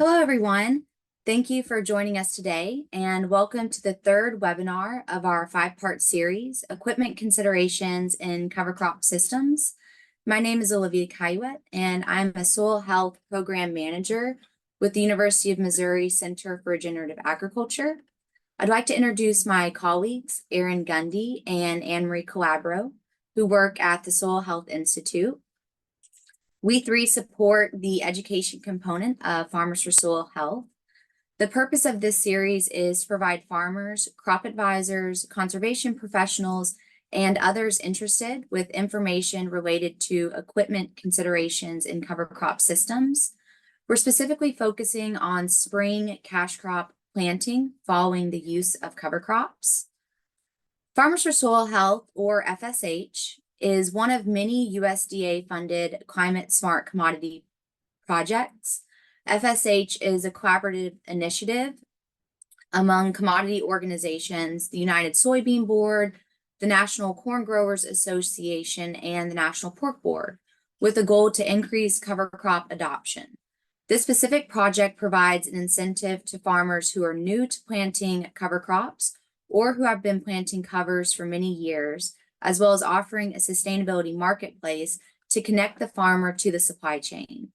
Hello, everyone. Thank you for joining us today, and welcome to the third webinar of our five-part series, Equipment Considerations in Cover Crop Systems. My name is Olivia Caillouet, and I'm a Soil Health Program Manager with the University of Missouri Center for Regenerative Agriculture. I'd like to introduce my colleagues, Erin Gundy and Anne-Marie Calabro, who work at the Soil Health Institute. We three support the education component of Farmers for Soil Health. The purpose of this series is to provide farmers, crop advisors, conservation professionals, and others interested with information related to equipment considerations in cover crop systems. We're specifically focusing on spring cash crop planting following the use of cover crops. Farmers for Soil Health, or FSH, is one of many USDA-funded climate smart commodity projects. FSH is a collaborative initiative among commodity organizations, the United Soybean Board, the National Corn Growers Association, and the National Pork Board, with a goal to increase cover crop adoption. This specific project provides an incentive to farmers who are new to planting cover crops or who have been planting covers for many years, as well as offering a sustainability marketplace to connect the farmer to the supply chain.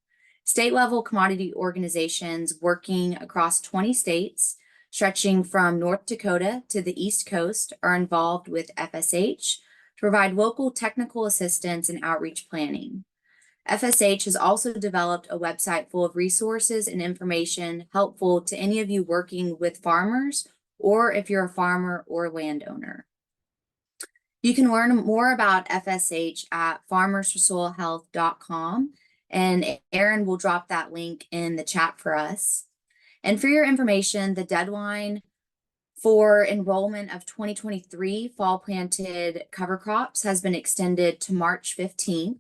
State-level commodity organizations working across 20 states, stretching from North Dakota to the East Coast, are involved with FSH to provide local technical assistance and outreach planning. FSH has also developed a website full of resources and information helpful to any of you working with farmers, or if you're a farmer or landowner. You can learn more about FSH at farmersforsoilhealth.com, and Erin will drop that link in the chat for us. And for your information, the deadline for enrollment of 2023 fall planted cover crops has been extended to March 15th.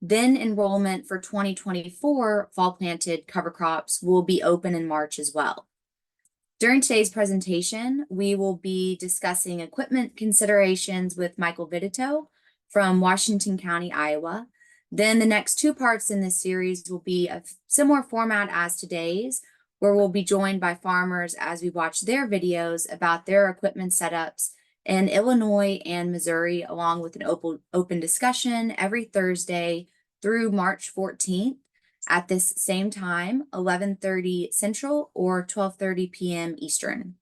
Then enrollment for 2024 fall planted cover crops will be open in March as well. During today's presentation, we will be discussing equipment considerations with Michael Vidito from Washington County, Iowa. Then the next two parts in this series will be a similar format as today's, where we'll be joined by farmers as we watch their videos about their equipment setups in Illinois and Missouri, along with an open discussion every Thursday through March 14th. At this same time, 11:30 Central or 12:30 p.m. Eastern.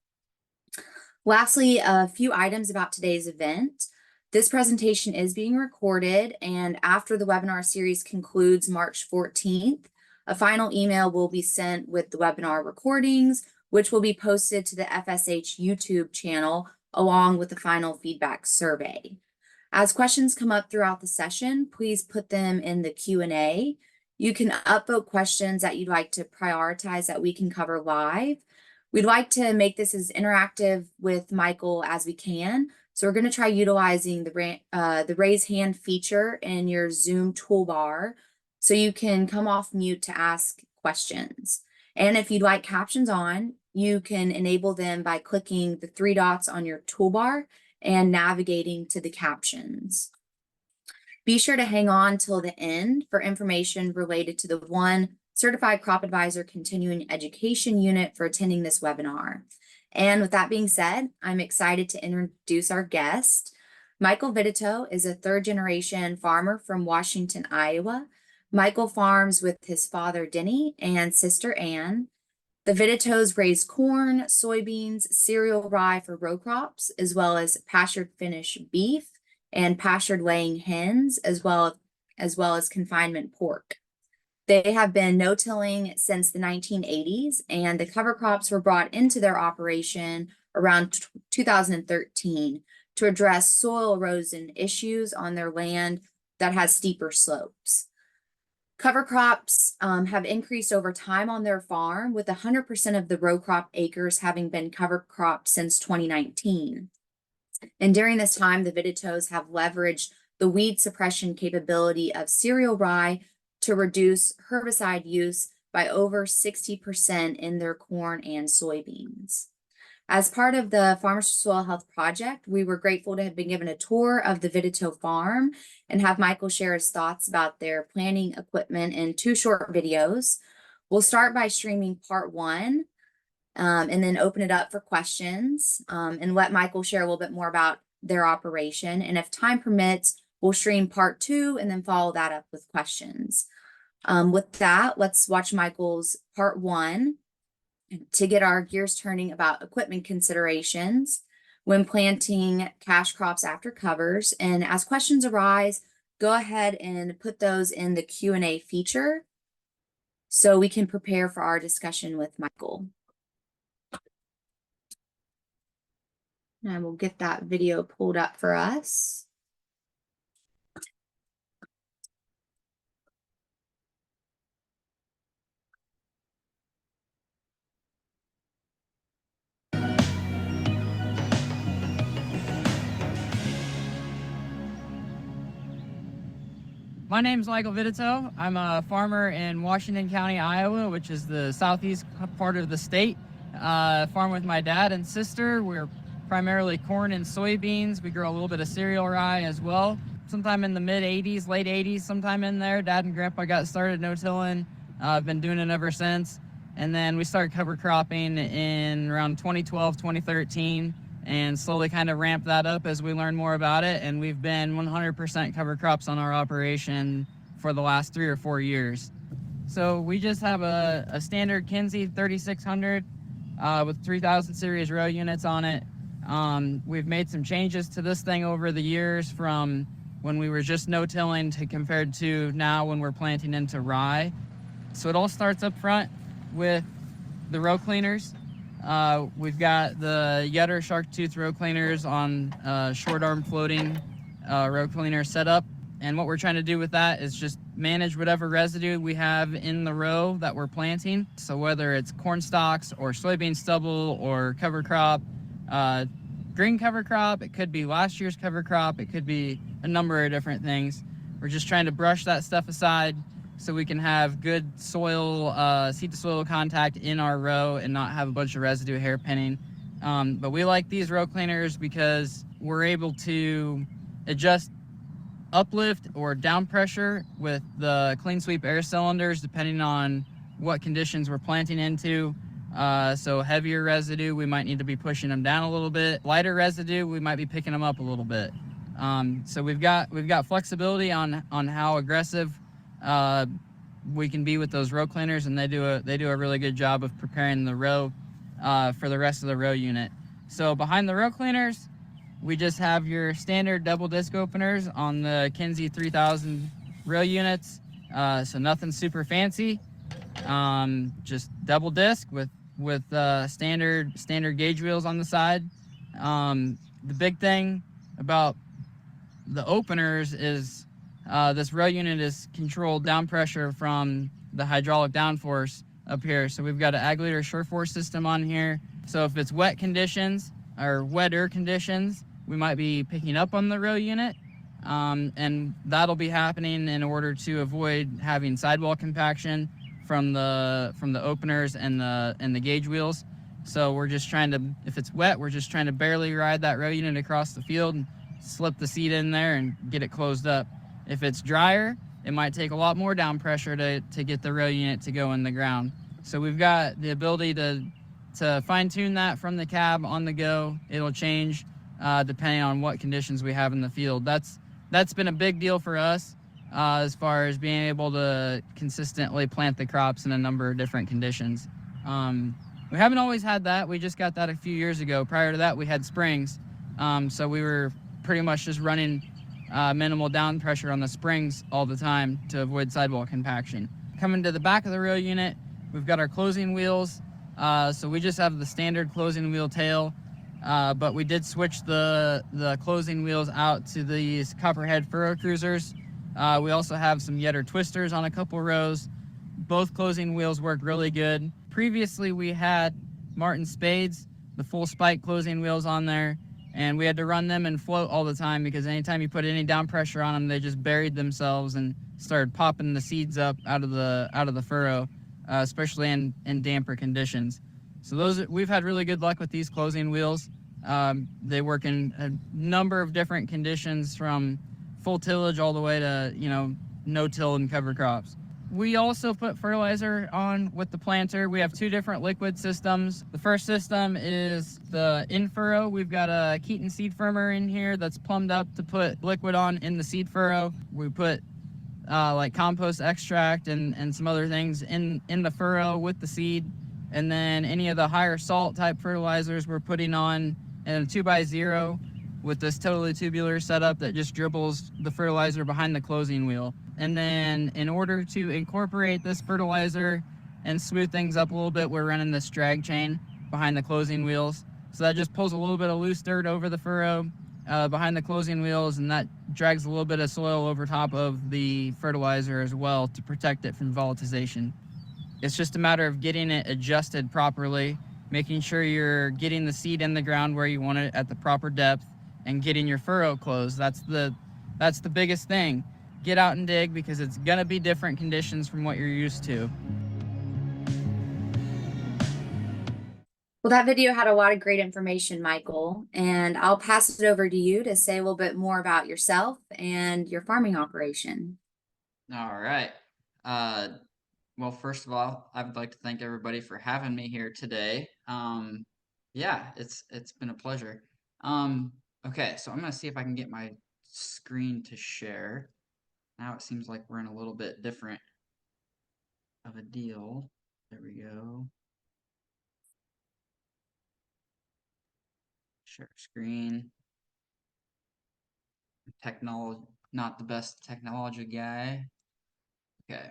Lastly, a few items about today's event. This presentation is being recorded, and after the webinar series concludes March 14th, a final email will be sent with the webinar recordings, which will be posted to the FSH YouTube channel along with the final feedback survey. As questions come up throughout the session, please put them in the Q&A. You can upvote questions that you'd like to prioritize that we can cover live. We'd like to make this as interactive with Michael as we can. So we're going to try utilizing the raise hand feature in your Zoom toolbar so you can come off mute to ask questions. And if you'd like captions on, you can enable them by clicking the three dots on your toolbar and navigating to the captions. Be sure to hang on till the end for information related to the one Certified Crop Advisor Continuing Education unit for attending this webinar. And with that being said, I'm excited to introduce our guest. Michael Vidito is a third-generation farmer from Washington, Iowa. Michael farms with his father, Denny, and sister, Ann. The Viditos raise corn, soybeans, cereal rye for row crops, as well as pastured Finnish beef and pastured laying hens, as well as confinement pork. They have been no-tilling since the 1980s, and the cover crops were brought into their operation around 2013 to address soil erosion issues on their land that has steeper slopes. Cover crops have increased over time on their farm, with 100% of the row crop acres having been cover crops since 2019. And during this time, the Viditos have leveraged the weed suppression capability of cereal rye to reduce herbicide use by over 60% in their corn and soybeans. As part of the Farmers for Soil Health project, we were grateful to have been given a tour of the Vidito farm and have Michael share his thoughts about their planting equipment in two short videos. We'll start by streaming part 1, and then open it up for questions, and let Michael share a little bit more about their operation. And if time permits, we'll stream part 2 and then follow that up with questions. With that, let's watch Michael's part 1 to get our gears turning about equipment considerations when planting cash crops after covers. And as questions arise, go ahead and put those in the Q&A feature so we can prepare for our discussion with Michael. And we'll get that video pulled up for us. My name's Michael Vidito. I'm a farmer in Washington County, Iowa, which is the southeast part of the state. Farm with my dad and sister. We're primarily corn and soybeans. We grow a little bit of cereal rye as well. Sometime in the mid 80s, late 80s, sometime in there, Dad and Grandpa got started no-tilling. I've been doing it ever since. And then we started cover cropping in around 2012, 2013. And slowly kind of ramp that up as we learn more about it. And we've been 100% cover crops on our operation for the last 3 or 4 years. So we just have a standard Kinsey 3600 with 3000 series row units on it. We've made some changes to this thing over the years from when we were just no-tilling to compared to now when we're planting into rye. So it all starts up front with the row cleaners. We've got the Yetter Shark Tooth row cleaners on short arm floating row cleaner setup. And what we're trying to do with that is just manage whatever residue we have in the row that we're planting. So whether it's corn stalks or soybean stubble or cover crop, green cover crop, it could be last year's cover crop, it could be a number of different things. We're just trying to brush that stuff aside so we can have good soil, seed to soil contact in our row and not have a bunch of residue hairpinning. But we like these row cleaners because we're able to adjust uplift or down pressure with the clean sweep air cylinders depending on what conditions we're planting into. So heavier residue, we might need to be pushing them down a little bit. Lighter residue, we might be picking them up a little bit. So we've got flexibility on how aggressive we can be with those row cleaners, and they do a really good job of preparing the row for the rest of the row unit. So behind the row cleaners, we just have your standard double disc openers on the Kinsey 3000 row units. So nothing super fancy, just double disc with standard gauge wheels on the side. The big thing about the openers is this row unit is controlled down pressure from the hydraulic downforce up here. So we've got an Agulator shore force system on here. So if it's wet conditions or wetter conditions, we might be picking up on the row unit. And that'll be happening in order to avoid having sidewall compaction from the openers and the gauge wheels. So we're just trying to, if it's wet, we're just trying to barely ride that row unit across the field and slip the seed in there and get it closed up. If it's drier, it might take a lot more down pressure to get the row unit to go in the ground. So we've got the ability to fine tune that from the cab on the go. It'll change depending on what conditions we have in the field. That's been a big deal for us as far as being able to consistently plant the crops in a number of different conditions. We haven't always had that. We just got that a few years ago. Prior to that, we had springs. So we were pretty much just running minimal down pressure on the springs all the time to avoid sidewall compaction. Coming to the back of the row unit, we've got our closing wheels. So we just have the standard closing wheel tail, but we did switch the closing wheels out to these Copperhead furrow cruisers. We also have some Yetter twisters on a couple rows. Both closing wheels work really good. Previously, we had Martin Spades, the full spike closing wheels on there, and we had to run them and float all the time because anytime you put any down pressure on them, they just buried themselves and started popping the seeds up out of the furrow, especially in damper conditions. So we've had really good luck with these closing wheels. They work in a number of different conditions, from full tillage all the way to no till and cover crops. We also put fertilizer on with the planter. We have 2 different liquid systems. The first system is the in-furrow. We've got a Keaton seed firmer in here that's plumbed up to put liquid on in the seed furrow. We put like compost extract and some other things in the furrow with the seed. And then any of the higher salt type fertilizers we're putting on in a 2x0 with this totally tubular setup that just dribbles the fertilizer behind the closing wheel. And then in order to incorporate this fertilizer and smooth things up a little bit, we're running this drag chain behind the closing wheels. So that just pulls a little bit of loose dirt over the furrow behind the closing wheels, and that drags a little bit of soil over top of the fertilizer as well to protect it from volatilization. It's just a matter of getting it adjusted properly, making sure you're getting the seed in the ground where you want it at the proper depth, and getting your furrow closed. That's the biggest thing. Get out and dig, because it's gonna be different conditions from what you're used to. Well, that video had a lot of great information, Michael, and I'll pass it over to you to say a little bit more about yourself and your farming operation. All right. Well, first of all, I would like to thank everybody for having me here today. Yeah, it's been a pleasure. Okay, so I'm gonna see if I can get my screen to share. Now it seems like we're in a little bit different of a deal. There we go. Share screen. Technology, not the best technology guy. Okay.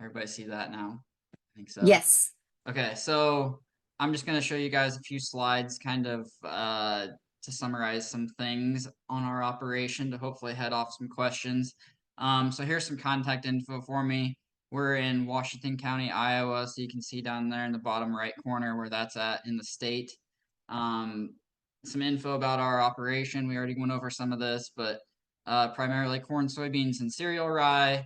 Everybody see that now? I think so. Yes. Okay, so I'm just going to show you guys a few slides kind of to summarize some things on our operation to hopefully head off some questions. So here's some contact info for me. We're in Washington County, Iowa, so you can see down there in the bottom right corner where that's at in the state. Some info about our operation. We already went over some of this, but primarily corn, soybeans, and cereal rye.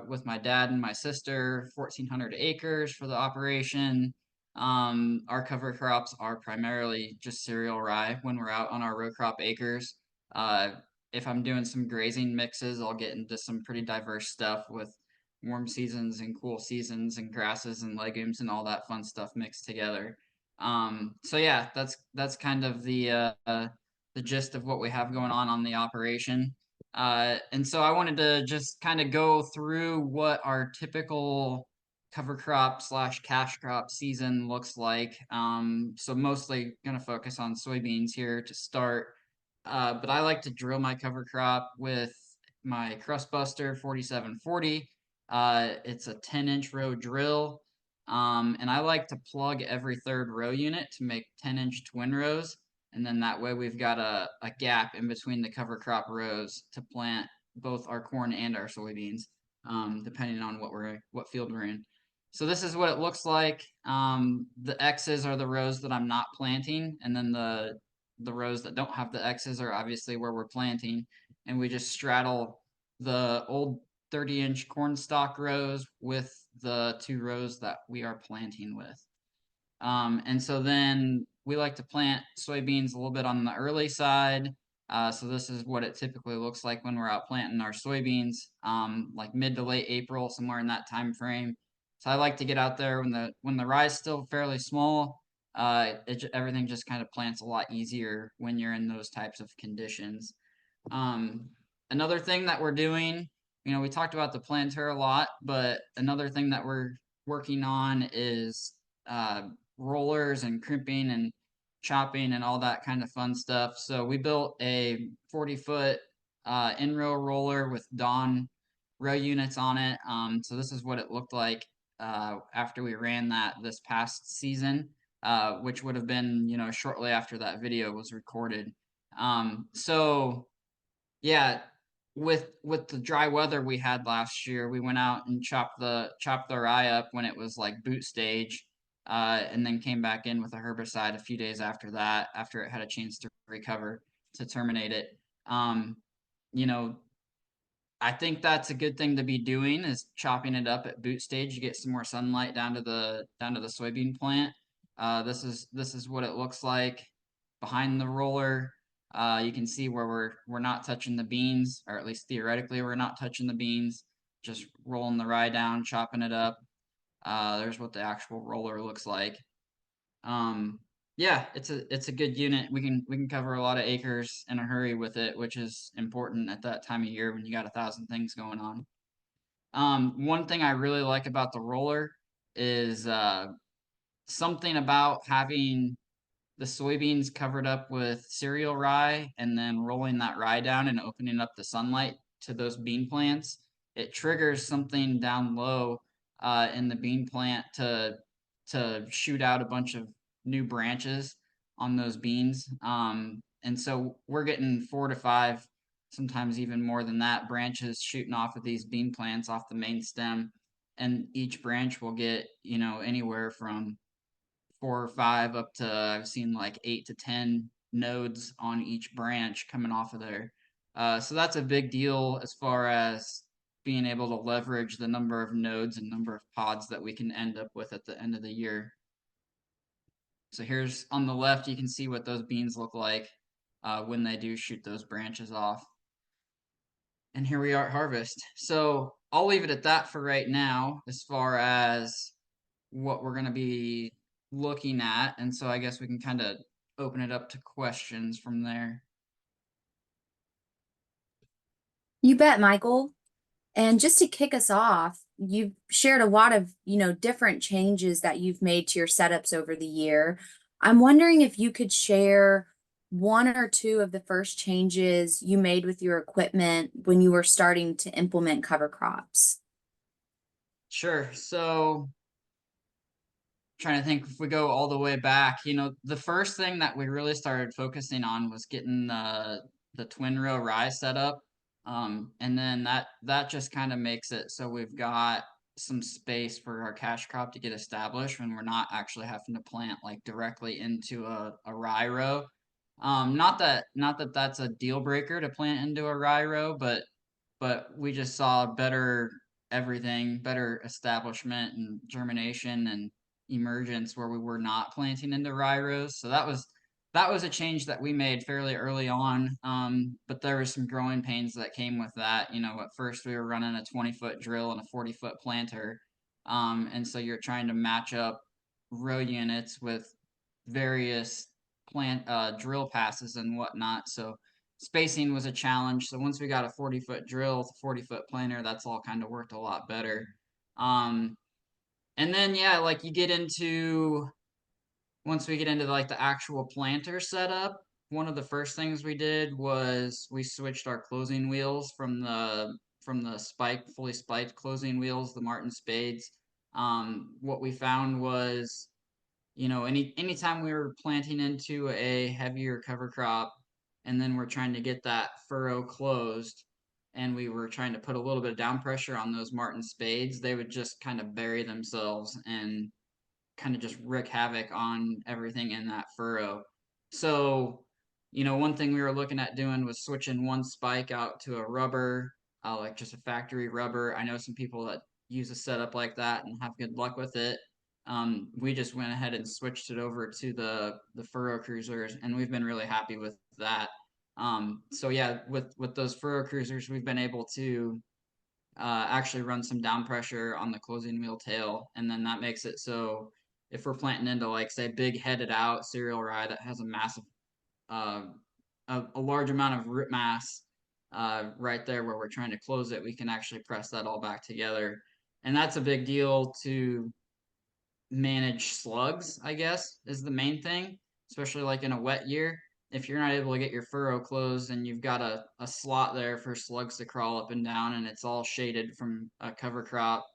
With my dad and my sister, 1,400 acres for the operation. Our cover crops are primarily just cereal rye when we're out on our row crop acres. If I'm doing some grazing mixes, I'll get into some pretty diverse stuff with warm seasons and cool seasons and grasses and legumes and all that fun stuff mixed together. So yeah, that's kind of the gist of what we have going on the operation. And so I wanted to just kind of go through what our typical cover crop slash cash crop season looks like. So mostly going to focus on soybeans here to start. But I like to drill my cover crop with my Crust Buster 4740. It's a 10-inch row drill. And I like to plug every third row unit to make 10-inch twin rows. And then that way we've got a gap in between the cover crop rows to plant both our corn and our soybeans, depending on what field we're in. So this is what it looks like. The X's are the rows that I'm not planting, and then the rows that don't have the X's are obviously where we're planting. And we just straddle the old 30-inch corn stalk rows with the 2 rows that we are planting with. And so then we like to plant soybeans a little bit on the early side. So this is what it typically looks like when we're out planting our soybeans, like mid to late April, somewhere in that time frame. So I like to get out there when the rye is still fairly small. Everything just kind of plants a lot easier when you're in those types of conditions. Another thing that we're doing, we talked about the planter a lot, but another thing that we're working on is rollers and crimping and chopping and all that kind of fun stuff. So we built a 40-foot in-row roller with Dawn row units on it. So this is what it looked like after we ran that this past season, which would have been, shortly after that video was recorded. So yeah, with the dry weather we had last year, we went out and chopped the rye up when it was like boot stage, and then came back in with a herbicide a few days after that, after it had a chance to recover to terminate it. You know, I think that's a good thing to be doing is chopping it up at boot stage. You get some more sunlight down to the soybean plant. This is what it looks like behind the roller. You can see where we're not touching the beans, or at least theoretically we're not touching the beans. just rolling the rye down, chopping it up. There's what the actual roller looks like. Yeah, it's a good unit. We can cover a lot of acres in a hurry with it, which is important at that time of year when you got 1,000 things going on. One thing I really like about the roller is something about having the soybeans covered up with cereal rye and then rolling that rye down and opening up the sunlight to those bean plants. It triggers something down low in the bean plant to shoot out a bunch of new branches on those beans. And so we're getting 4 to 5, sometimes even more than that, branches shooting off of these bean plants off the main stem. And each branch will get, anywhere from 4 or 5 up to I've seen like 8 to 10 nodes on each branch coming off of there. So that's a big deal as far as being able to leverage the number of nodes and number of pods that we can end up with at the end of the year. So here's on the left, you can see what those beans look like when they do shoot those branches off. And here we are at harvest. So I'll leave it at that for right now as far as what we're going to be looking at. And so I guess we can kind of open it up to questions from there. You bet, Michael. And just to kick us off, you've shared a lot of, different changes that you've made to your setups over the year. I'm wondering if you could share one or two of the first changes you made with your equipment when you were starting to implement cover crops. Sure. So trying to think if we go all the way back, the first thing that we really started focusing on was getting the twin row rye set up. And then that just kind of makes it so we've got some space for our cash crop to get established when we're not actually having to plant like directly into a rye row. Not that that's a deal breaker to plant into a rye row, but we just saw better everything, better establishment and germination and emergence where we were not planting into rye rows. So that was a change that we made fairly early on. But there was some growing pains that came with that. At first we were running a 20-foot drill and a 40-foot planter. And so you're trying to match up row units with various drill passes and whatnot. So spacing was a challenge. So once we got a 40-foot drill, 40-foot planter, that's all kind of worked a lot better. And then yeah, like once we get into like the actual planter setup, one of the first things we did was we switched our closing wheels from the fully spiked closing wheels, the Martin Spades. What we found was, anytime we were planting into a heavier cover crop and then we're trying to get that furrow closed and we were trying to put a little bit of down pressure on those Martin Spades, they would just kind of bury themselves and kind of just wreak havoc on everything in that furrow. So, one thing we were looking at doing was switching one spike out to a rubber, like just a factory rubber. I know some people that use a setup like that and have good luck with it. We just went ahead and switched it over to the furrow cruisers, and we've been really happy with that. So yeah, with those furrow cruisers, we've been able to actually run some down pressure on the closing wheel tail, and then that makes it so if we're planting into like say big headed out cereal rye that has a massive uh, a large amount of root mass right there where we're trying to close it, we can actually press that all back together, and that's a big deal to manage slugs, I guess, is the main thing, especially like in a wet year. If you're not able to get your furrow closed and you've got a slot there for slugs to crawl up and down and it's all shaded from a cover crop,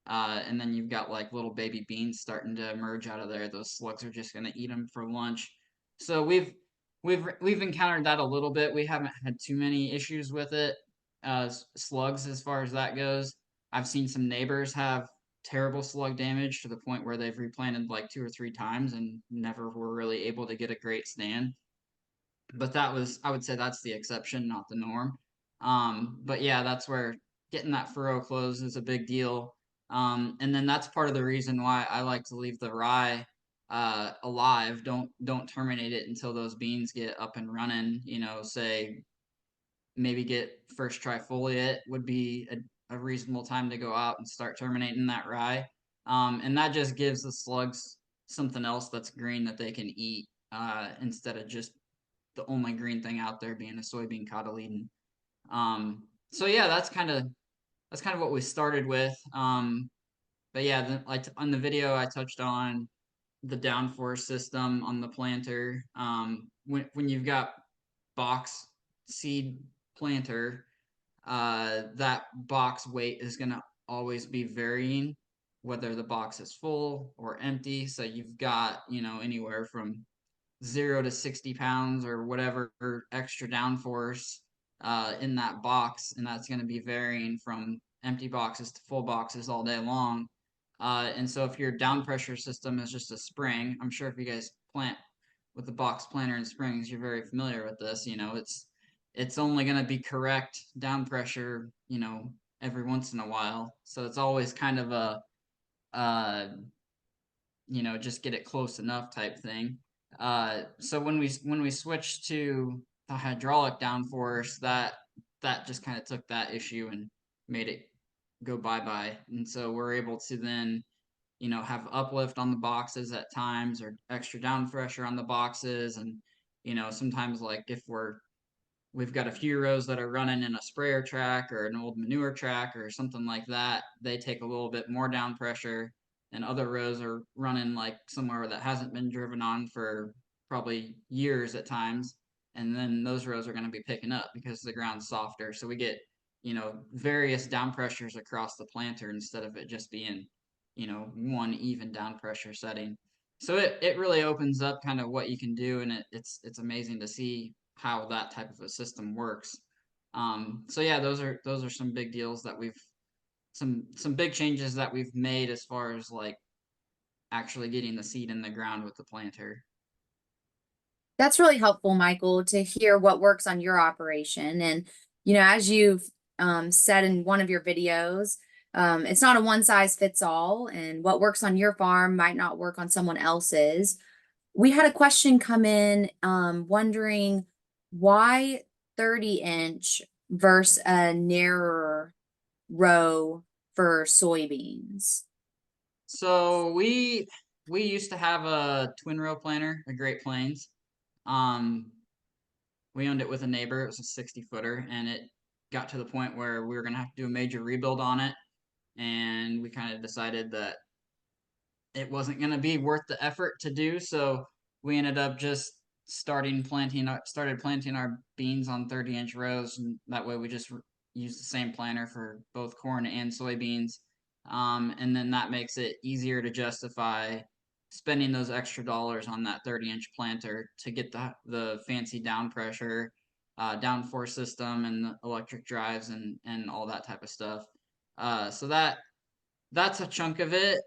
and then you've got like little baby beans starting to emerge out of there, those slugs are just going to eat them for lunch. So we've encountered that a little bit. We haven't had too many issues with it, slugs as far as that goes. I've seen some neighbors have terrible slug damage to the point where they've replanted like 2 or 3 times and never were really able to get a great stand. But I would say that's the exception, not the norm. But yeah, that's where getting that furrow closed is a big deal. And then that's part of the reason why I like to leave the rye alive. Don't terminate it until those beans get up and running. Say maybe get first trifoliate would be a reasonable time to go out and start terminating that rye. And that just gives the slugs something else that's green that they can eat, instead of just the only green thing out there being a soybean cotyledon. So yeah, that's kind of what we started with. But yeah, like on the video, I touched on the downforce system on the planter. When you've got box seed planter, that box weight is going to always be varying, whether the box is full or empty. So you've got, anywhere from 0 to 60 pounds or whatever extra downforce in that box, and that's going to be varying from empty boxes to full boxes all day long. And so if your down pressure system is just a spring, I'm sure if you guys plant with the box planter and springs, you're very familiar with this. It's only going to be correct down pressure, every once in a while. So it's always kind of a uh, just get it close enough type thing. So when we switched to the hydraulic downforce, that just kind of took that issue and made it go bye-bye. And so we're able to then, have uplift on the boxes at times or extra down pressure on the boxes. And, sometimes like if we've got a few rows that are running in a sprayer track or an old manure track or something like that, they take a little bit more down pressure, and other rows are running like somewhere that hasn't been driven on for probably years at times, and then those rows are going to be picking up because the ground's softer. So we get, various down pressures across the planter instead of it just being, one even down pressure setting. So it really opens up kind of what you can do, and it's amazing to see how that type of a system works. So yeah, those are some big deals that we've some big changes that we've made as far as like actually getting the seed in the ground with the planter. That's really helpful, Michael, to hear what works on your operation. And, as you've said in one of your videos, it's not a one size fits all, and what works on your farm might not work on someone else's. We had a question come in wondering why 30-inch versus a narrower row for soybeans. So we used to have a twin row planter, a Great Plains. Um, we owned it with a neighbor. It was a 60-footer, and it got to the point where we were gonna have to do a major rebuild on it, and we kind of decided that it wasn't going to be worth the effort to do. So we ended up just started planting our beans on 30-inch rows, and that way we just use the same planter for both corn and soybeans. And then that makes it easier to justify spending those extra dollars on that 30-inch planter to get the fancy down pressure, downforce system, and the electric drives and all that type of stuff. So that's a chunk of it.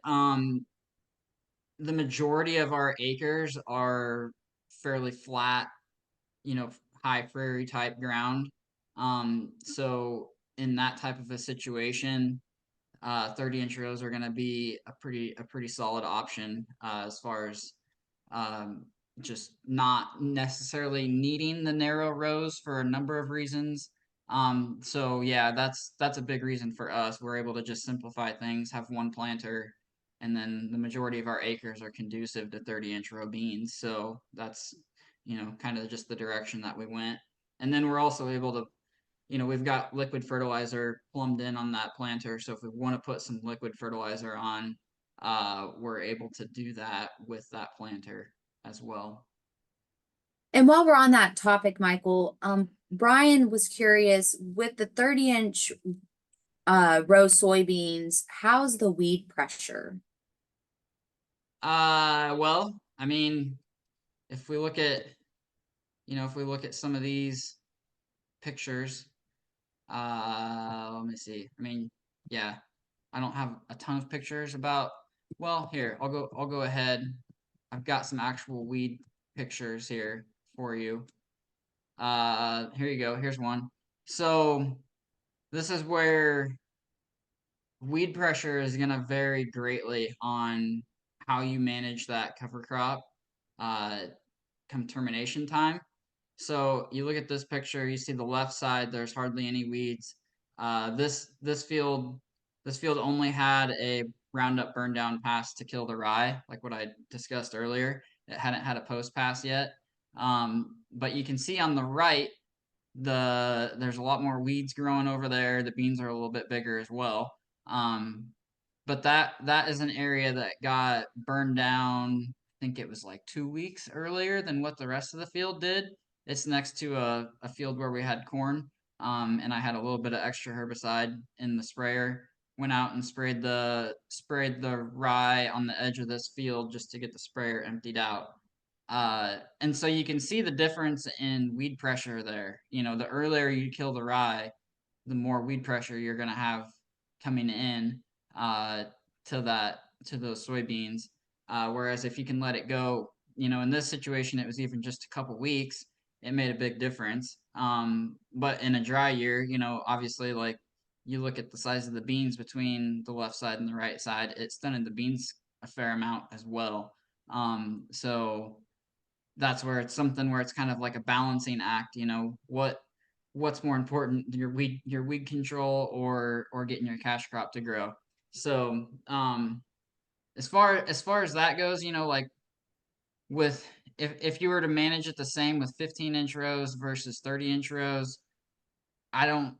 The majority of our acres are fairly flat, high prairie type ground. So in that type of a situation, 30-inch rows are going to be a pretty solid option, as far as just not necessarily needing the narrow rows for a number of reasons. So yeah, that's a big reason for us. We're able to just simplify things, have one planter, and then the majority of our acres are conducive to 30-inch row beans. So that's, kind of just the direction that we went. And then we're also able to, we've got liquid fertilizer plumbed in on that planter. So if we want to put some liquid fertilizer on, we're able to do that with that planter as well. And while we're on that topic, Michael, Brian was curious with the 30-inch row soybeans, how's the weed pressure? Well, I mean, if we look at, some of these pictures, let me see. I mean, yeah, I don't have a ton of pictures about, well, here, I'll go ahead. I've got some actual weed pictures here for you. Here you go. Here's one. So this is where weed pressure is going to vary greatly on how you manage that cover crop, uh, come termination time. So you look at this picture, you see the left side, there's hardly any weeds. This field only had a Roundup burn down pass to kill the rye, like what I discussed earlier. It hadn't had a post pass yet. But you can see on the right, there's a lot more weeds growing over there. The beans are a little bit bigger as well. But that is an area that got burned down. I think it was like 2 weeks earlier than what the rest of the field did. It's next to a field where we had corn, and I had a little bit of extra herbicide in the sprayer. Went out and sprayed the rye on the edge of this field just to get the sprayer emptied out. And so you can see the difference in weed pressure there. You know, the earlier you kill the rye, the more weed pressure you're gonna have coming in uh, to those soybeans. Whereas if you can let it go, you know, in this situation, it was even just a couple weeks. It made a big difference. But in a dry year, you know, obviously, like you look at the size of the beans between the left side and the right side, it stunted the beans a fair amount as well. So that's where it's something where it's kind of like a balancing act. You know, what's more important, your weed control or getting your cash crop to grow. So as far as that goes, you know, like with if you were to manage it the same with 15-inch rows versus 30-inch rows, I don't,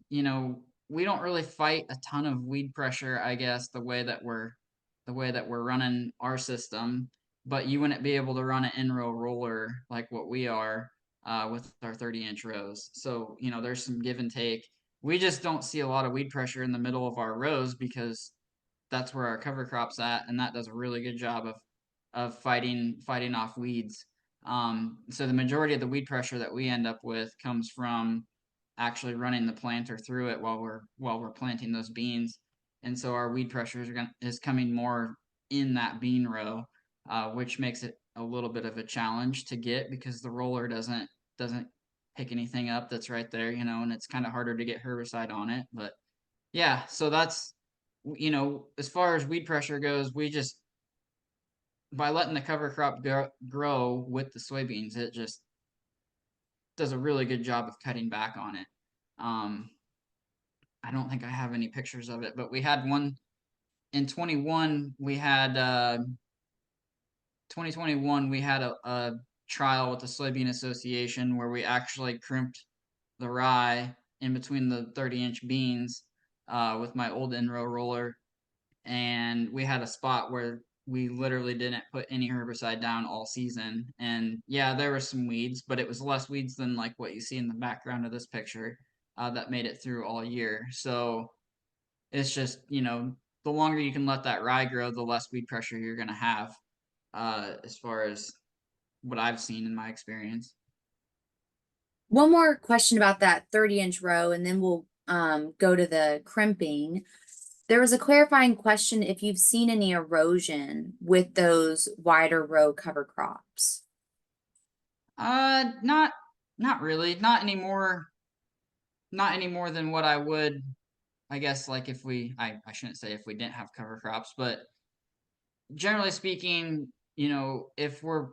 you know, we don't really fight a ton of weed pressure, I guess, the way that we're running our system, but you wouldn't be able to run an in-row roller like what we are with our 30-inch rows. So, you know, there's some give and take. We just don't see a lot of weed pressure in the middle of our rows because that's where our cover crop's at, and that does a really good job of fighting off weeds. So the majority of the weed pressure that we end up with comes from actually running the planter through it while we're planting those beans, and so our weed pressure is coming more in that bean row, which makes it a little bit of a challenge to get because the roller doesn't pick anything up that's right there, you know, and it's kind of harder to get herbicide on it. But yeah, so that's, you know, as far as weed pressure goes, we just by letting the cover crop grow with the soybeans, it just does a really good job of cutting back on it. Um, I don't think I have any pictures of it, but we had one in 21. We had 2021. We had a trial with the Soybean Association where we actually crimped the rye in between the 30-inch beans with my old in-row roller, and we had a spot where we literally didn't put any herbicide down all season. And yeah, there were some weeds, but it was less weeds than like what you see in the background of this picture that made it through all year. So it's just, you know, the longer you can let that rye grow, the less weed pressure you're going to have, as far as what I've seen in my experience. One more question about that 30-inch row, and then we'll go to the crimping. There was a clarifying question if you've seen any erosion with those wider row cover crops. Not really, not anymore. Not any more than what I would, I guess, like if I shouldn't say if we didn't have cover crops, but generally speaking, you know, if we're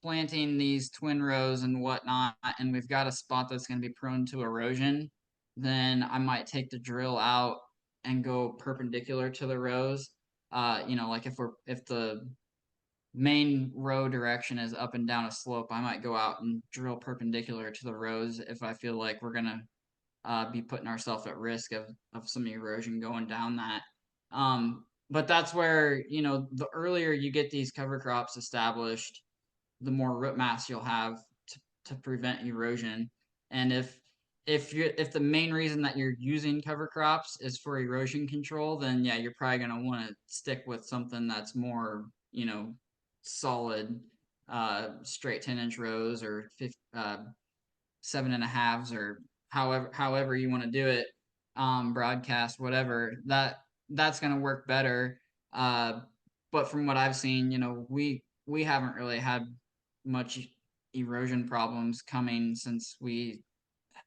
planting these twin rows and whatnot, and we've got a spot that's going to be prone to erosion, then I might take the drill out and go perpendicular to the rows. You know, like if the main row direction is up and down a slope, I might go out and drill perpendicular to the rows if I feel like we're gonna be putting ourselves at risk of some erosion going down that. But that's where, you know, the earlier you get these cover crops established, the more root mass you'll have to prevent erosion. And if the main reason that you're using cover crops is for erosion control, then yeah, you're probably gonna want to stick with something that's more, you know, solid, straight 10-inch rows or 7.5s or however you want to do it, broadcast, whatever, that's going to work better. But from what I've seen, you know, we haven't really had much erosion problems coming since we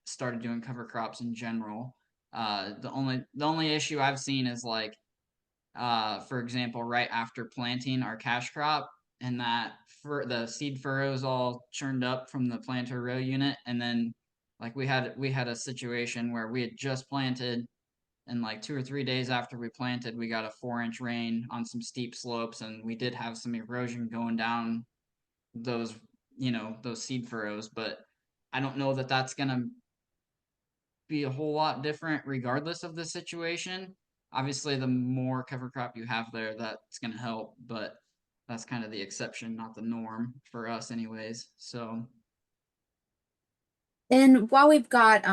started doing cover crops in general. The only issue I've seen is like, for example, right after planting our cash crop, and that for the seed furrows all churned up from the planter row unit, and then Like we had a situation where we had just planted, and like 2 or 3 days after we planted, we got a 4-inch rain on some steep slopes, and we did have some erosion going down those those seed furrows. But I don't know that that's gonna be a whole lot different regardless of the situation. Obviously, the more cover crop you have there, that's gonna help, but that's kind of the exception, not the norm for us, anyways. So And while we've got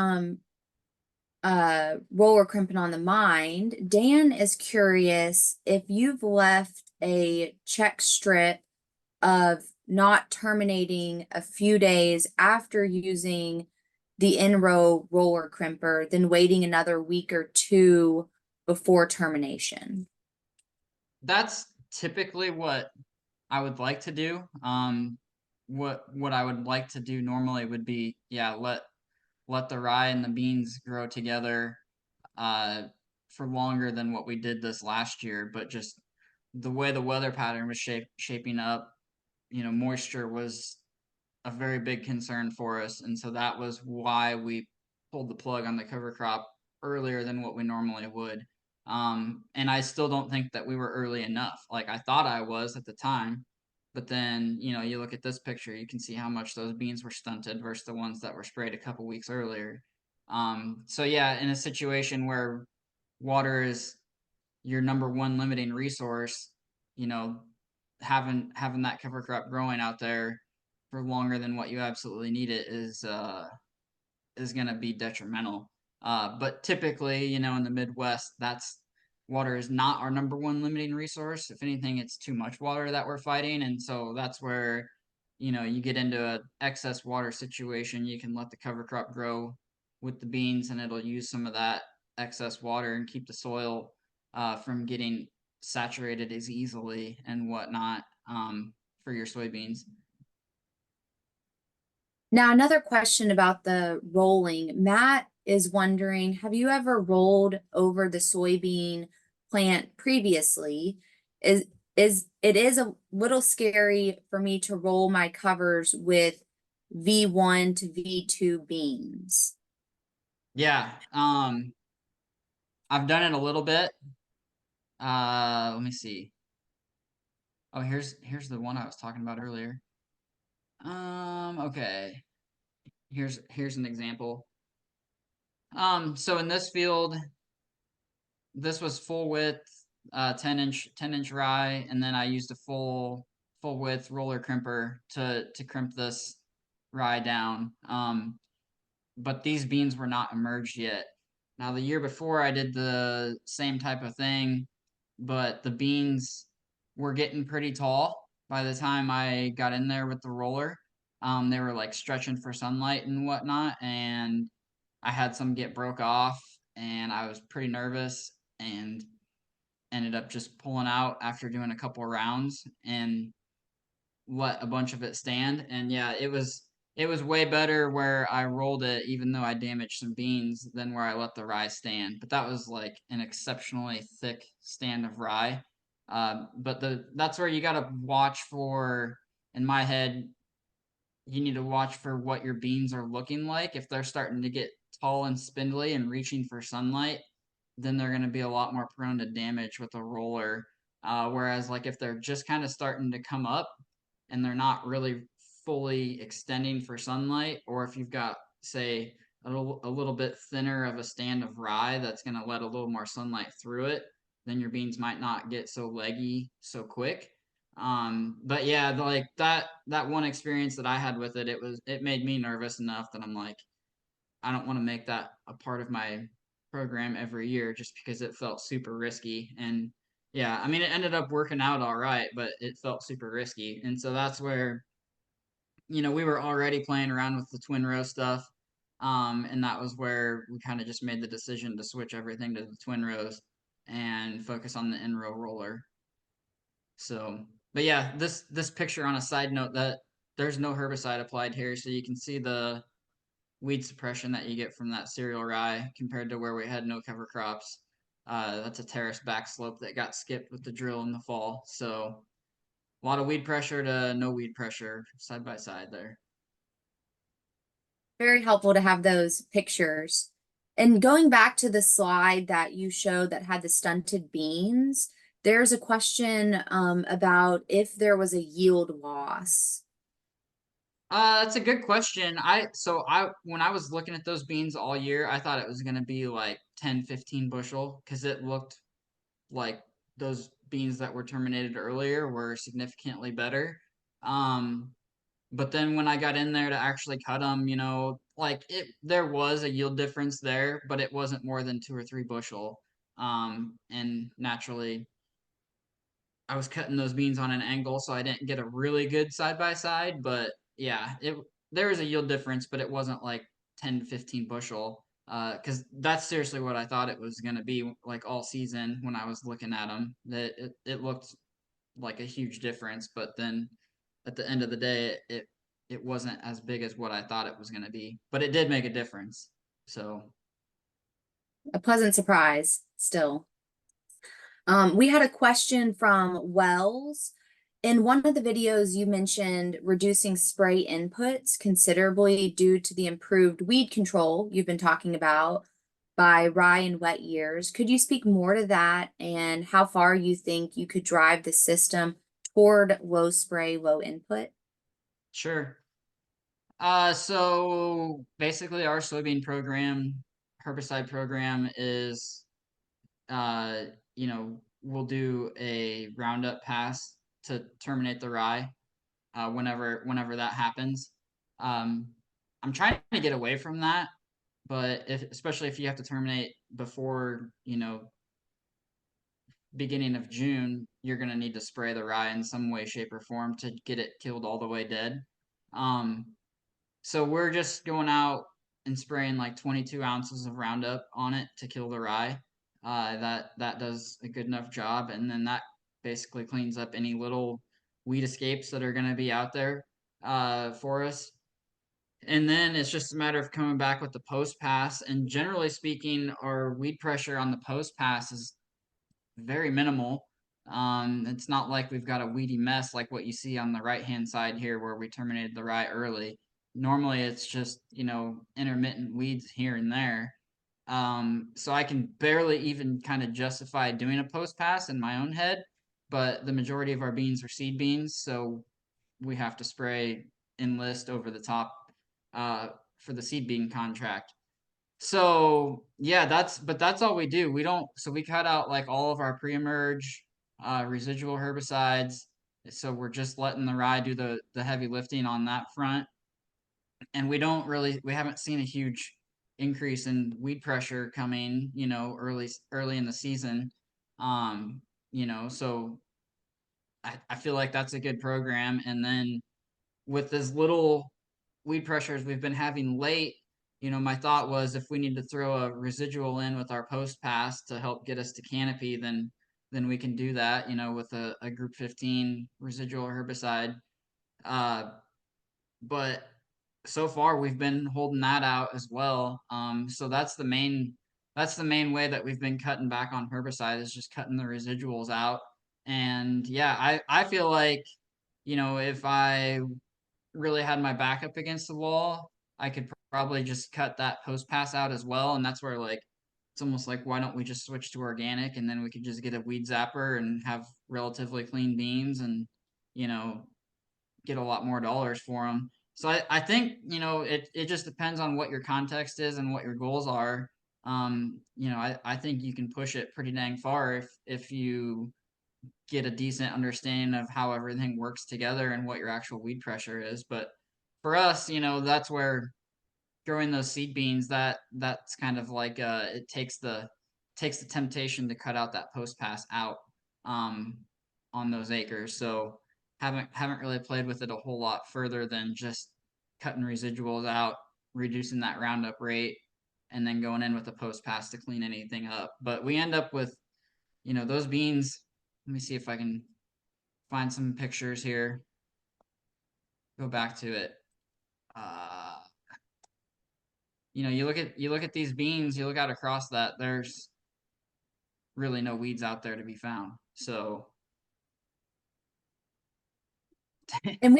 roller crimping on the mind, Dan is curious if you've left a check strip of not terminating a few days after using the in-row roller crimper, then waiting another week or two before termination. that's typically what I would like to do. What I would like to do normally would be, yeah, let the rye and the beans grow together uh for longer than what we did this last year, but just the way the weather pattern was shaping up, moisture was a very big concern for us, and so that was why we pulled the plug on the cover crop earlier than what we normally would. And I still don't think that we were early enough. Like I thought I was at the time, but then you look at this picture, you can see how much those beans were stunted versus the ones that were sprayed a couple weeks earlier. So yeah, in a situation where water is your number one limiting resource, you know, having that cover crop growing out there for longer than what you absolutely need it is going to be detrimental. But typically, in the Midwest, that's water is not our number one limiting resource. If anything, it's too much water that we're fighting, and so that's where you get into a excess water situation. You can let the cover crop grow with the beans, and it'll use some of that excess water and keep the soil from getting saturated as easily and whatnot for your soybeans. Now, another question about the rolling. Matt is wondering, have you ever rolled over the soybean plant previously? It is a little scary for me to roll my covers with V1 to V2 beans. Yeah, I've done it a little bit. Let me see. Oh, here's the one I was talking about earlier. Okay. Here's an example. So in this field, this was full width, 10-inch rye, and then I used a full width roller crimper to crimp this rye down. But these beans were not emerged yet. Now the year before I did the same type of thing, but the beans were getting pretty tall by the time I got in there with the roller. They were like stretching for sunlight and whatnot, and I had some get broke off, and I was pretty nervous and ended up just pulling out after doing a couple rounds and let a bunch of it stand. And yeah, it was way better where I rolled it, even though I damaged some beans, than where I let the rye stand. But that was like an exceptionally thick stand of rye. But that's where you got to watch for. In my head, you need to watch for what your beans are looking like. If they're starting to get tall and spindly and reaching for sunlight, then they're going to be a lot more prone to damage with a roller. Whereas, like, if they're just kind of starting to come up and they're not really fully extending for sunlight, or if you've got, say, a little bit thinner of a stand of rye that's going to let a little more sunlight through it, then your beans might not get so leggy so quick. But yeah, like that one experience that I had with it, it made me nervous enough that I'm like, I don't want to make that a part of my program every year just because it felt super risky. And yeah, I mean, it ended up working out all right, but it felt super risky. And so that's where, we were already playing around with the twin row stuff. And that was where we kind of just made the decision to switch everything to the twin rows and focus on the in row roller. So, but yeah, this picture on a side note, that there's no herbicide applied here, so you can see the weed suppression that you get from that cereal rye compared to where we had no cover crops. That's a terrace back slope that got skipped with the drill in the fall. So a lot of weed pressure to no weed pressure side by side there. Very helpful to have those pictures. And going back to the slide that you showed that had the stunted beans, there's a question about if there was a yield loss. That's a good question. When I was looking at those beans all year, I thought it was gonna be like 10, 15 bushel because it looked like those beans that were terminated earlier were significantly better. Um, but then when I got in there to actually cut them, there was a yield difference there, but it wasn't more than 2 or 3 bushel. And naturally, I was cutting those beans on an angle, so I didn't get a really good side by side. But yeah, it there was a yield difference, but it wasn't like 10 to 15 bushel. Because that's seriously what I thought it was gonna be like all season when I was looking at them. That it looked like a huge difference, but then at the end of the day, it wasn't as big as what I thought it was gonna be. But it did make a difference. So A pleasant surprise still. We had a question from Wells. In one of the videos, you mentioned reducing spray inputs considerably due to the improved weed control you've been talking about by rye and wet years. Could you speak more to that and how far you think you could drive the system toward low spray, low input? sure. So basically our soybean program, herbicide program is, uh, we'll do a Roundup pass to terminate the rye, whenever that happens. Um, I'm trying to get away from that, but especially if you have to terminate before, beginning of June, you're gonna need to spray the rye in some way, shape, or form to get it killed all the way dead. Um, so we're just going out and spraying like 22 ounces of Roundup on it to kill the rye. That does a good enough job, and then that basically cleans up any little weed escapes that are going to be out there for us. And then it's just a matter of coming back with the post pass. And generally speaking, our weed pressure on the post pass is very minimal. It's not like we've got a weedy mess like what you see on the right hand side here where we terminated the rye early. Normally it's just, intermittent weeds here and there. So I can barely even kind of justify doing a post pass in my own head, but the majority of our beans are seed beans, so we have to spray enlist over the top uh, for the seed bean contract. So yeah, that's all we do. We don't so we cut out like all of our pre-emerge residual herbicides. So we're just letting the rye do the heavy lifting on that front. And we haven't seen a huge increase in weed pressure coming, early in the season. So I feel like that's a good program. And then with as little weed pressures we've been having late, my thought was if we need to throw a residual in with our post pass to help get us to canopy, then we can do that, with a group 15 residual herbicide. Uh, but so far we've been holding that out as well. So that's the main way that we've been cutting back on herbicide is just cutting the residuals out. And yeah, I feel like, if I really had my back up against the wall, I could probably just cut that post pass out as well. And that's where like it's almost like why don't we just switch to organic and then we could just get a weed zapper and have relatively clean beans and you know get a lot more dollars for them. So I think it just depends on what your context is and what your goals are. I think you can push it pretty dang far if you get a decent understanding of how everything works together and what your actual weed pressure is. But for us, that's where growing those seed beans that's kind of like it takes the temptation to cut out that post pass out um on those acres. So haven't really played with it a whole lot further than just cutting residuals out, reducing that roundup rate, and then going in with a post pass to clean anything up. But we end up with those beans. Let me see if I can find some pictures here. Go back to it. Uh, you look at these beans, you look out across that, there's really no weeds out there to be found. So And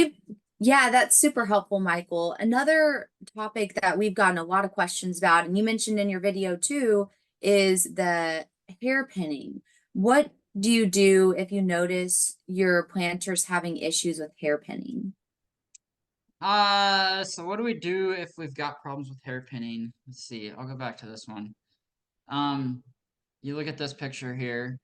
Yeah, that's super helpful, Michael. Another topic that we've gotten a lot of questions about, and you mentioned in your video too, is the hairpinning. What do you do if you notice your planters having issues with hairpinning? So what do we do if we've got problems with hairpinning? Let's see. I'll go back to this one. Um, you look at this picture here,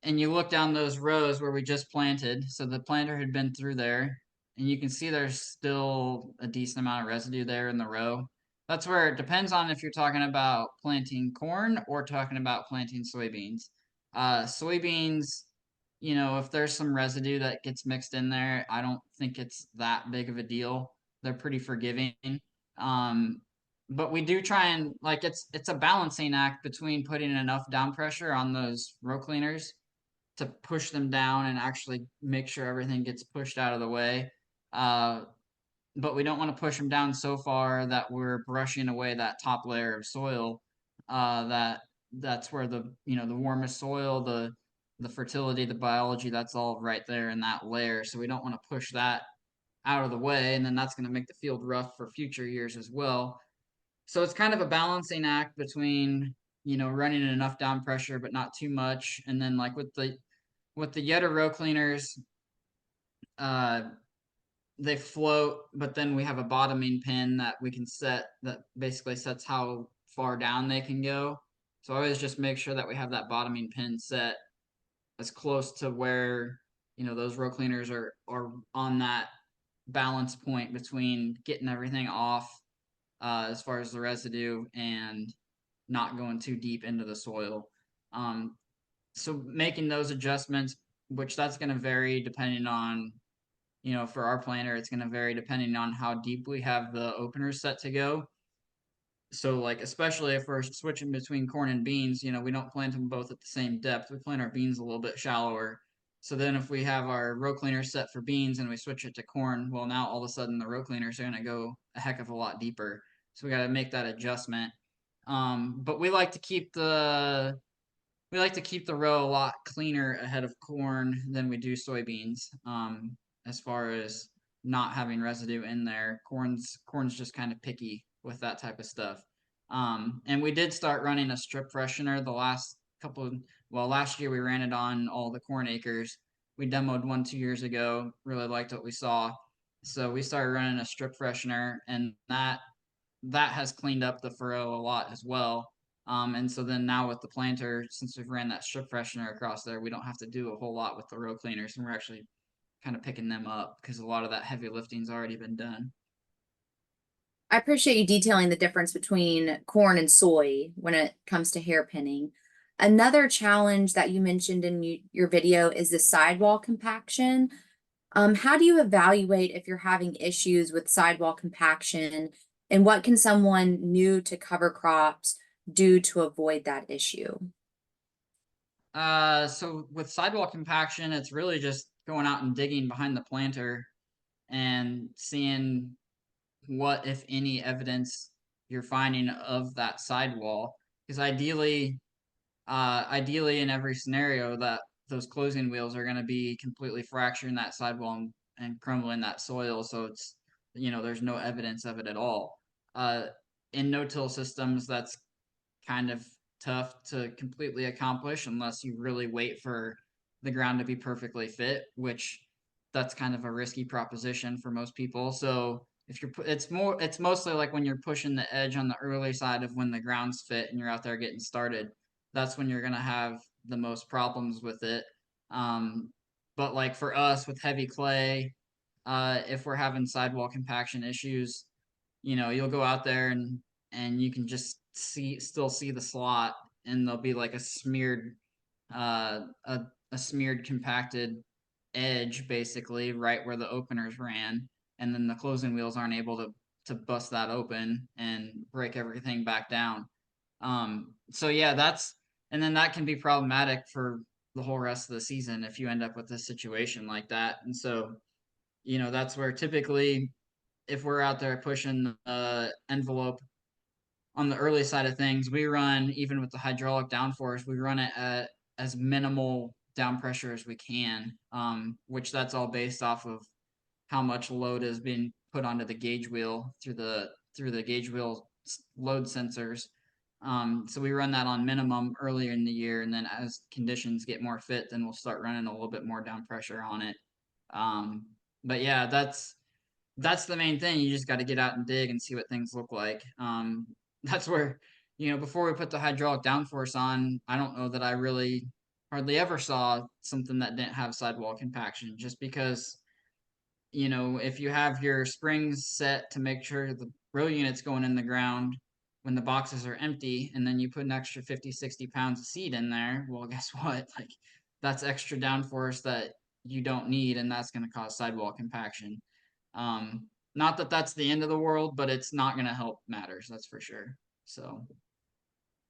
and you look down those rows where we just planted. So the planter had been through there, and you can see there's still a decent amount of residue there in the row. That's where it depends on if you're talking about planting corn or talking about planting soybeans. Soybeans, if there's some residue that gets mixed in there, I don't think it's that big of a deal. They're pretty forgiving. Um, but we do try and like it's a balancing act between putting enough down pressure on those row cleaners to push them down and actually make sure everything gets pushed out of the way. Uh, but we don't want to push them down so far that we're brushing away that top layer of soil. That's where the warmest soil, the fertility, the biology, that's all right there in that layer. So we don't want to push that out of the way, and then that's going to make the field rough for future years as well. So it's kind of a balancing act between running enough down pressure but not too much, and then like with the Yeta row cleaners, uh, they float, but then we have a bottoming pin that we can set that basically sets how far down they can go. So I always just make sure that we have that bottoming pin set as close to where those row cleaners are on that balance point between getting everything off as far as the residue and not going too deep into the soil. Um, so making those adjustments, which that's going to vary depending on, for our planter, it's going to vary depending on how deep we have the openers set to go. So like, especially if we're switching between corn and beans, we don't plant them both at the same depth. We plant our beans a little bit shallower. So then if we have our row cleaner set for beans and we switch it to corn, well, now all of a sudden the row cleaners are going to go a heck of a lot deeper. So we got to make that adjustment. But we like to keep the row a lot cleaner ahead of corn than we do soybeans. As far as not having residue in there, corn's just kind of picky with that type of stuff. And we did start running a strip freshener the last year we ran it on all the corn acres. We demoed one 2 years ago. Really liked what we saw, so we started running a strip freshener, and that has cleaned up the furrow a lot as well. And so then now with the planter, since we've ran that strip freshener across there, we don't have to do a whole lot with the row cleaners, and we're actually kind of picking them up because a lot of that heavy lifting's already been done. I appreciate you detailing the difference between corn and soy when it comes to hairpinning. Another challenge that you mentioned in your video is the sidewall compaction. How do you evaluate if you're having issues with sidewall compaction, and what can someone new to cover crops do to avoid that issue? So with sidewall compaction, it's really just going out and digging behind the planter and seeing what, if any, evidence you're finding of that sidewall. Because ideally in every scenario that those closing wheels are going to be completely fracturing that sidewall and crumbling that soil, so it's there's no evidence of it at all. uh, in no-till systems, that's kind of tough to completely accomplish unless you really wait for the ground to be perfectly fit, which that's kind of a risky proposition for most people. So if it's mostly like when you're pushing the edge on the early side of when the ground's fit and you're out there getting started, that's when you're going to have the most problems with it. um, but like for us with heavy clay, if we're having sidewall compaction issues, you'll go out there and you can just still see the slot, and there'll be like uh a smeared compacted edge basically right where the openers ran, and then the closing wheels aren't able to bust that open and break everything back down. So yeah, and then that can be problematic for the whole rest of the season if you end up with a situation like that. And so that's where typically, if we're out there pushing the envelope on the early side of things, we run, even with the hydraulic downforce, we run it at as minimal down pressure as we can, which that's all based off of how much load is being put onto the gauge wheel through the gauge wheel load sensors. So we run that on minimum earlier in the year, and then as conditions get more fit, then we'll start running a little bit more down pressure on it. But yeah, that's the main thing. You just got to get out and dig and see what things look like. That's where, before we put the hydraulic downforce on, I don't know that I really hardly ever saw something that didn't have sidewall compaction, just because, if you have your springs set to make sure the row unit's going in the ground when the boxes are empty, and then you put an extra 50, 60 pounds of seat in there, well, guess what? Like, that's extra downforce that you don't need, and that's going to cause sidewall compaction. Not that that's the end of the world, but it's not going to help matters, that's for sure. So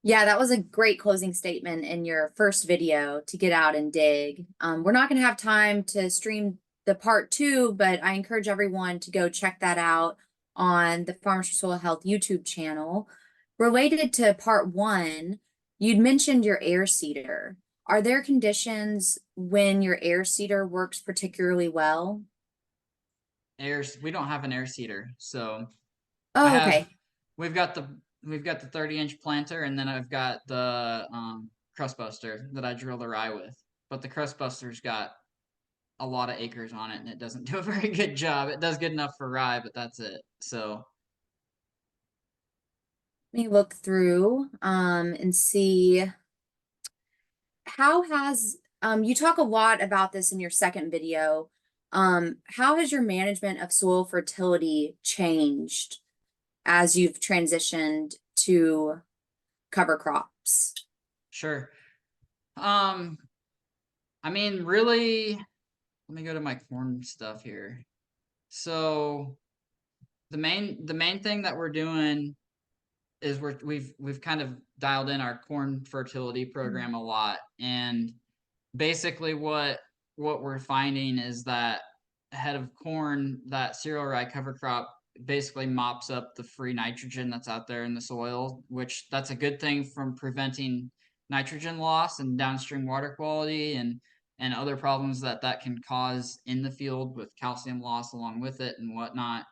Yeah, that was a great closing statement in your first video, to get out and dig. We're not going to have time to stream the part 2, but I encourage everyone to go check that out on the Farmers for Soil Health YouTube channel. Related to part 1, you'd mentioned your air seeder. Are there conditions when your air seeder works particularly well? we don't have an air seeder, so Oh, okay. we've got the 30-inch planter, and then I've got the crust buster that I drill the rye with. But the crust buster's got a lot of acres on it, and it doesn't do a very good job. It does good enough for rye, but that's it. So Let me look through and see. How has you talk a lot about this in your second video. How has your management of soil fertility changed as you've transitioned to cover crops? sure. I mean, really, let me go to my corn stuff here. So the main thing that we're doing is we've kind of dialed in our corn fertility program a lot, and basically what we're finding is that ahead of corn, that cereal rye cover crop basically mops up the free nitrogen that's out there in the soil, which that's a good thing from preventing nitrogen loss and downstream water quality and other problems that can cause in the field with calcium loss along with it and whatnot.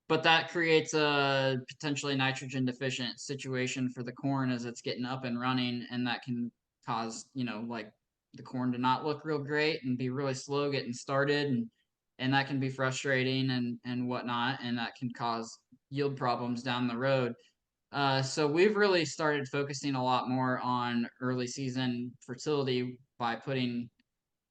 But that creates a potentially nitrogen deficient situation for the corn as it's getting up and running, and that can cause, like the corn to not look real great and be really slow getting started, and that can be frustrating and whatnot, and that can cause yield problems down the road. So we've really started focusing a lot more on early season fertility by putting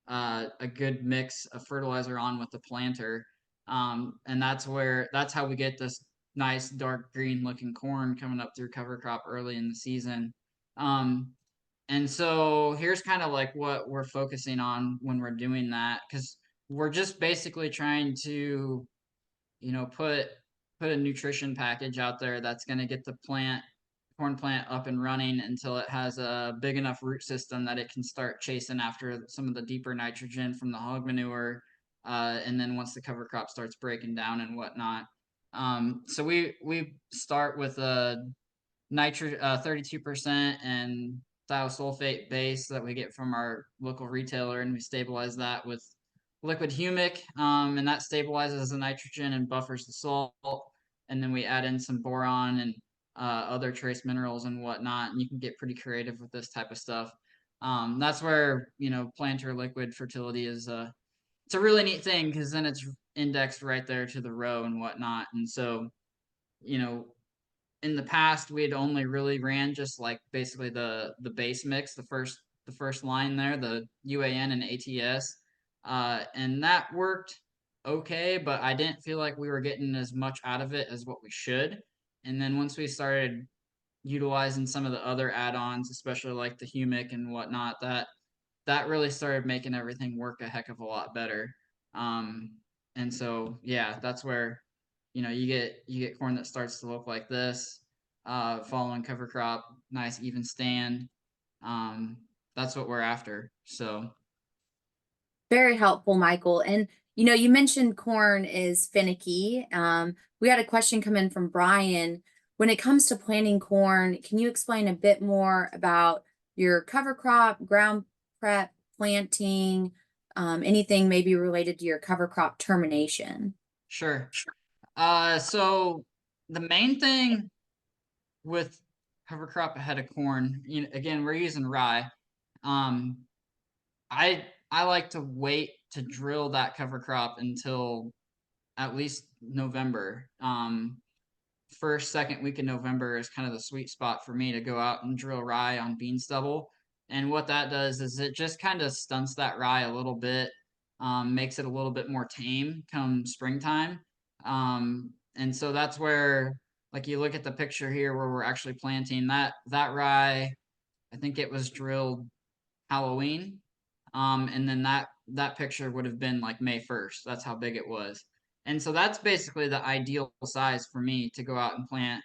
a good mix of fertilizer on with the planter. And that's how we get this nice dark green looking corn coming up through cover crop early in the season. Um, and so here's kind of like what we're focusing on when we're doing that, because we're just basically trying to, put a nutrition package out there that's going to get the corn plant up and running until it has a big enough root system that it can start chasing after some of the deeper nitrogen from the hog manure. And then once the cover crop starts breaking down and whatnot. So we start with a 32% and thiosulfate base that we get from our local retailer, and we stabilize that with liquid humic, and that stabilizes the nitrogen and buffers the salt. And then we add in some boron and other trace minerals and whatnot, and you can get pretty creative with this type of stuff. That's where planter liquid fertility is. It's a really neat thing because then it's indexed right there to the row and whatnot, and so you know in the past we had only really ran just like basically the base mix, the first line there, the UAN and ATS, and that worked okay, but I didn't feel like we were getting as much out of it as what we should. And then once we started utilizing some of the other add-ons, especially like the humic and whatnot, that really started making everything work a heck of a lot better. Um, and so yeah, that's where you get corn that starts to look like this, following cover crop, nice even stand. Um, that's what we're after. So Very helpful, Michael. And you mentioned corn is finicky. We had a question come in from Brian. When it comes to planting corn, can you explain a bit more about your cover crop, ground prep, planting, anything maybe related to your cover crop termination. Sure. So the main thing with cover crop ahead of corn, again, we're using rye. Um, I like to wait to drill that cover crop until at least November. First, second week in November is kind of the sweet spot for me to go out and drill rye on bean stubble. And what that does is it just kind of stunts that rye a little bit, makes it a little bit more tame come springtime. And so that's where, like, you look at the picture here where we're actually planting that rye. I think it was drilled Halloween. And then that picture would have been like May 1st. That's how big it was. And so that's basically the ideal size for me to go out and plant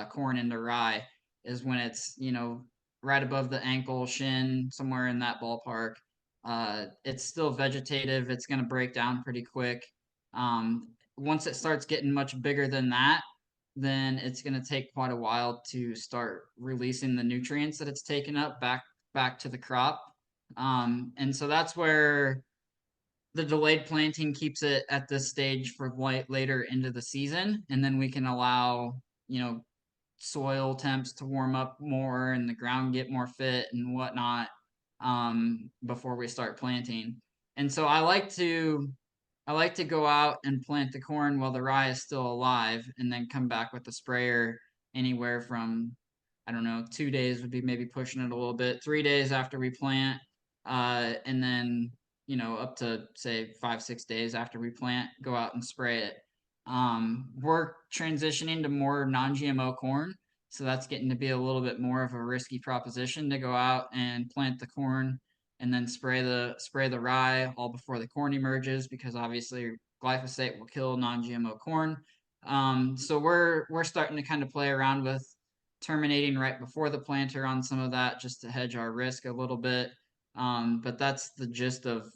corn into rye is when it's, right above the ankle, shin, somewhere in that ballpark. It's still vegetative. It's going to break down pretty quick. Once it starts getting much bigger than that, then it's going to take quite a while to start releasing the nutrients that it's taken up back to the crop. And so that's where the delayed planting keeps it at this stage for later into the season, and then we can allow, soil temps to warm up more and the ground get more fit and whatnot, before we start planting. And so I like to go out and plant the corn while the rye is still alive, and then come back with the sprayer anywhere from, I don't know, 2 days would be maybe pushing it a little bit, 3 days after we plant, and then, up to say 5, 6 days after we plant, go out and spray it. We're transitioning to more non-GMO corn, so that's getting to be a little bit more of a risky proposition to go out and plant the corn and then spray the rye all before the corn emerges, because obviously glyphosate will kill non-GMO corn. So we're starting to kind of play around with terminating right before the planter on some of that, just to hedge our risk a little bit. But that's the gist of,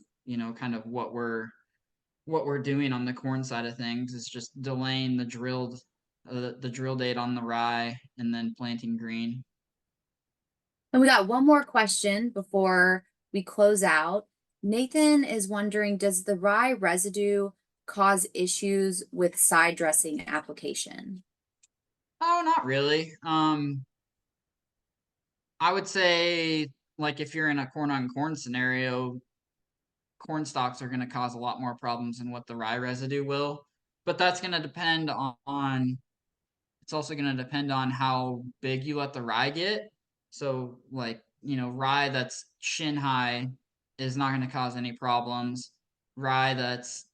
kind of what we're doing on the corn side of things, is just delaying the drill date on the rye and then planting green. And we got one more question before we close out. Nathan is wondering, does the rye residue cause issues with side dressing application? Oh, not really. I would say, like, if you're in a corn on corn scenario, corn stalks are going to cause a lot more problems than what the rye residue will. But that's going to depend on it's also going to depend on how big you let the rye get. So, like, rye that's shin high is not going to cause any problems. Rye that's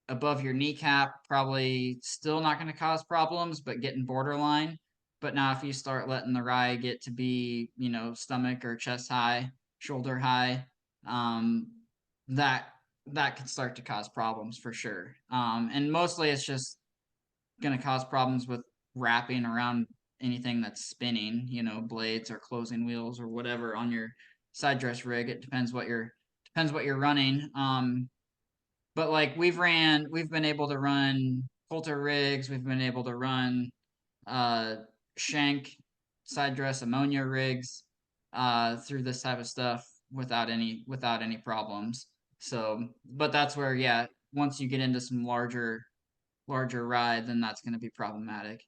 above your kneecap, probably still not going to cause problems, but getting borderline. But now, if you start letting the rye get to be, stomach or chest high, shoulder high, um, that that can start to cause problems for sure. And mostly it's just going to cause problems with wrapping around anything that's spinning, blades or closing wheels or whatever on your side dress rig. It depends what you're running. But like we've been able to run Coulter rigs, we've been able to run uh shank side dress ammonia rigs through this type of stuff without any problems. So, but that's where, yeah, once you get into some larger rye, then that's going to be problematic.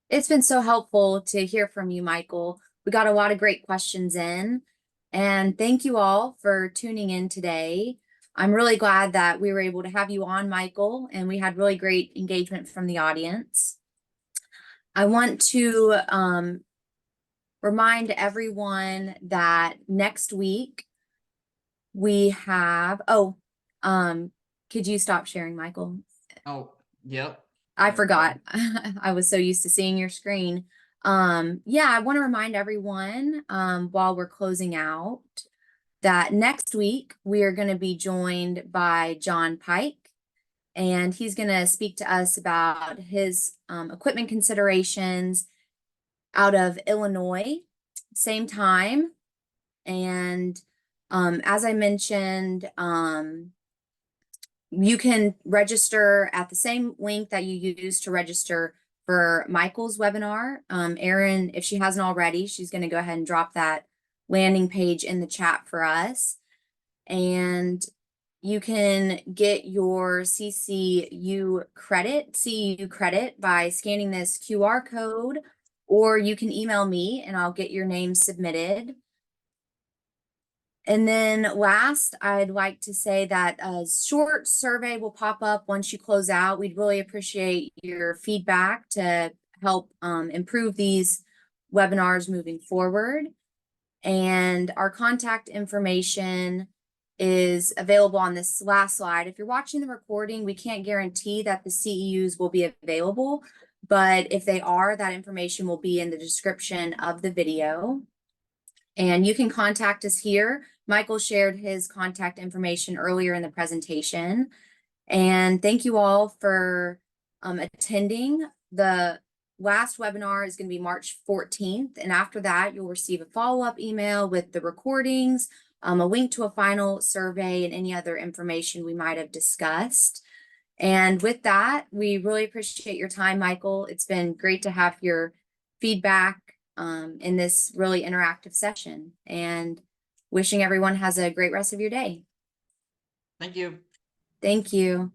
It's been so helpful to hear from you, Michael. We got a lot of great questions in, and thank you all for tuning in today. I'm really glad that we were able to have you on, Michael, and we had really great engagement from the audience. I want to remind everyone that next week we have, could you stop sharing, Michael? Oh, yep. I forgot. I was so used to seeing your screen. Yeah, I want to remind everyone while we're closing out that next week we are going to be joined by John Pike, and he's going to speak to us about his equipment considerations out of Illinois, same time. And as I mentioned, you can register at the same link that you use to register for Michael's webinar. Erin, if she hasn't already, she's going to go ahead and drop that landing page in the chat for us. and you can get your CEU credit by scanning this QR code, or you can email me and I'll get your name submitted. And then last, I'd like to say that a short survey will pop up once you close out. We'd really appreciate your feedback to help improve these webinars moving forward. And our contact information is available on this last slide. If you're watching the recording, we can't guarantee that the CEUs will be available, but if they are, that information will be in the description of the video. And you can contact us here. Michael shared his contact information earlier in the presentation. And thank you all for attending. The last webinar is going to be March 14th. And after that, you'll receive a follow-up email with the recordings, a link to a final survey, and any other information we might have discussed. And with that, we really appreciate your time, Michael. It's been great to have your feedback in this really interactive session, and wishing everyone has a great rest of your day. Thank you. Thank you.